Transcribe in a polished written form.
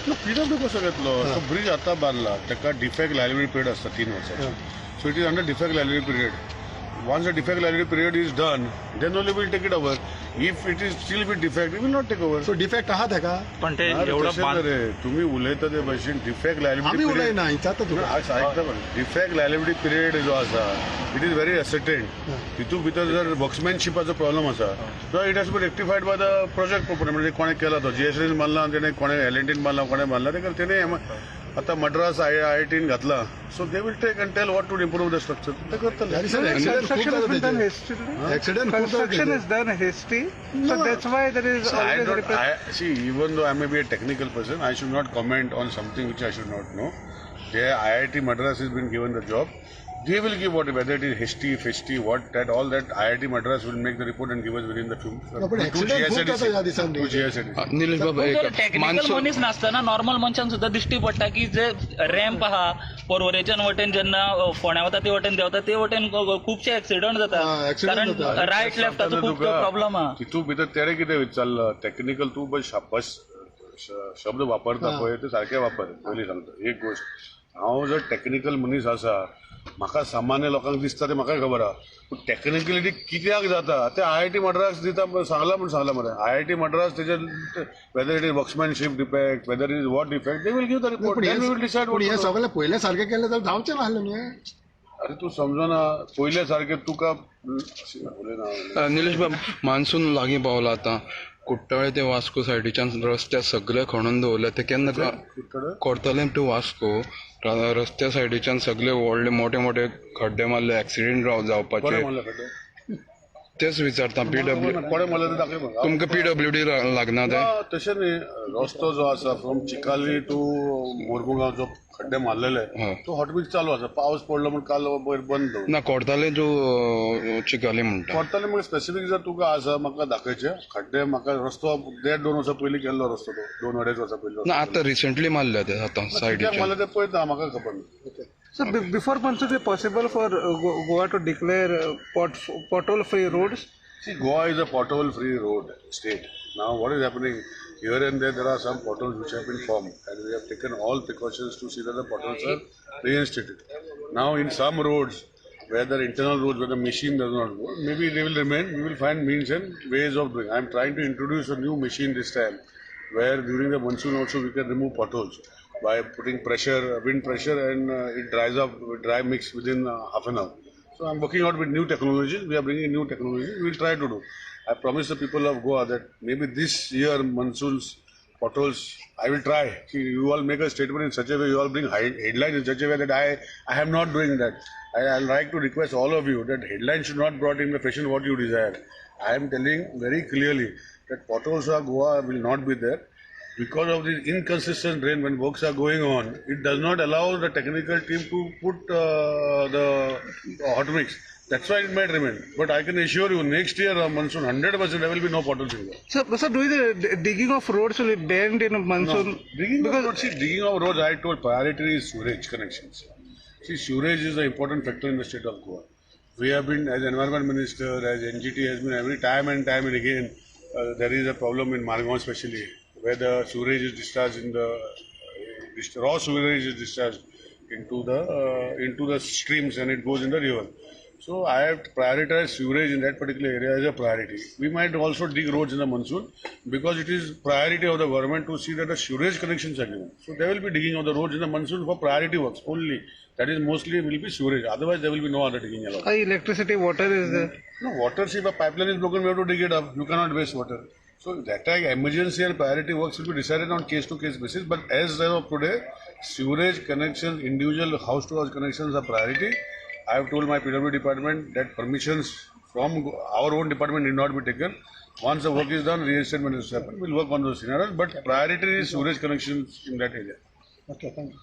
PW कसं घेतलो तो ब्रिज आता बांधला त्याका डिफेक्ट लायबिलिटी पिरियड असता 3 वर्षाचा so it is under defect liability period once the defect liability period is done then only we'll take it over if it is still with defect we will not take over so defect आहात का पण ते एवढं रे तुम्ही उलयता ते भाशेन डिफेक्ट लायबिलिटी आम्ही उलयना इचारता तुका ऐकता पण डिफेक्ट लायबिलिटी पिरियड जो आसा इट इज व्हेरी असर्टेन तितून भितर जर वर्क्समॅनशिपाचो प्रॉब्लेम आसा तर it has be rectified by the project proponent म्हणजे कोणे केला तो जीएसटीन बांधला त्याने कोणे एलएनटीन बांधला कोणे बांधला ते त्याने आता मद्रास आयआयटीन घातला so they will take and tell what to improve the structure ते करतले Construction is done history, so that's why there is always see, even though I may be a technical person, I should not comment on something which I should not know. IIT Madras has been given the job. They will give whether it is HT, FHT, what that, all that. IIT Madras will make the report and give us within the few. Nilesh Baba technical मनीस नासतना normal मनशान सुद्धा दिश्टी पडटा की जे ramp आहा पर्वरेच्यान वटेन जेन्ना फोंड्या वता ते वटेन देंवता ते वटेन खुबशे एक्सिडंट जाता कारण रायट लेफ्टाचो खूब प्रॉब्लेम आहा तितून भितर तेणे कितें विचारलं टेक्निकल तू बस शब्द वापरता पळय ते सारखे वापर पयलीं सांगता एक गोष्ट हांव जर टेक्निकल मनीस आसा म्हाका सामान्य लोकांक दिसता ते म्हाका खबर आहा पूण टेक्निकलिटी कित्याक जाता ते IIT मद्रास दिता सांगला मरे IIT मद्रास तेजे whether it is workmanship defect whether it is what defect they will give the report then we will decide पण हे सगळं पहिले सारखे केलं तर जावचें नासलें न्ही अरे तू समजना पयले सारखे तुका निलेश बाबा मान्सून लागीं पावला आतां कुट्टाळे ते वास्को सायडीच्यान रस्ते सगळे खणून दवरले ते केन्ना कोर्तालें टू वास्को रस्त्या सायडीच्यान सगळे व्हडले मोठे मोठे खड्डे मारले एक्सिडेंट जावपाचे तेच विचारता तुमकां PWD लागना ते तशें न्ही रस्तो जो आसा फ्रॉम चिकाली टू मोरमुगांव जो खड्डे मारलेले तो हॉटमिक्स चालू आसा पावस पडलो म्हण काल बंद ना कोर्ताले जो चिकाली म्हणटा कोर्ताले म्हणजे स्पेसिफीक जर तुका आसा म्हाका दाखयचे खड्डे म्हाका रस्तो 1.5-2 वर्सां पयलीं केल्लो रस्तो तो 2-2.5 वर्सां पयलीं ना आतां रिसेंटली मारले ते आतां सायडीच्यान मारले ते पळयता म्हाका खबर ना So before monsoon, is it possible for Goa to declare pothole-free roads? See, Goa is a pothole-free road state. Now, what is happening here and there are some potholes which have been formed, and we have taken all precautions to see that the potholes are reinstated. Now, in some roads, where the internal roads, where the machine does not work, maybe they will remain. We will find means and ways of doing. I am trying to introduce a new machine this time, where during the monsoon also we can remove potholes by putting pressure, wind pressure, and it dries up, dry mix within half an hour. So I'm working out with new technologies. We are bringing new technologies. We will try to do. I promise the people of Goa that maybe this year monsoons, potholes, I will try. See, you all make a statement in such a way, you all bring headlines in such a way that I am not doing that. I'd like to request all of you that headlines should not brought in the fashion what you desire. I am telling very clearly that potholes of Goa will not be there. Because of the inconsistent rain when works are going on, it does not allow the technical team to put the hot mix. That's why it might remain. But I can assure you, next year monsoon, 100% there will be no potholes in Goa. So do the digging of roads will be banned in monsoon? No. Digging of roads, I told priority is sewage connections. See, sewage is an important factor in the state of Goa. We have been, as Environment Minister, as NGT has been every time and again, there is a problem in Margao especially, where the sewerage is discharged in the raw sewerage is discharged into the streams and it goes in the river. So I have prioritized sewerage in that particular area as a priority. We might also dig roads in the monsoon because it is priority of the government to see that the sewerage connections are given. So they will be digging of the roads in the monsoon for priority works only. That is mostly will be sewerage. Otherwise there will be no other digging allowed. Electricity, water is there? No, water, see, if a pipeline is broken, we have to dig it up. You cannot waste water. So that time emergency and priority works will be decided on case-to-case basis. But as of today, sewerage connections, individual house-to-house connections are priority. I have told my PW department that permissions from our own department need not be taken. Once the work is done, reinstatement is happened. We'll work on those scenarios. But priority is sewerage connections in that area. Okay, thank you.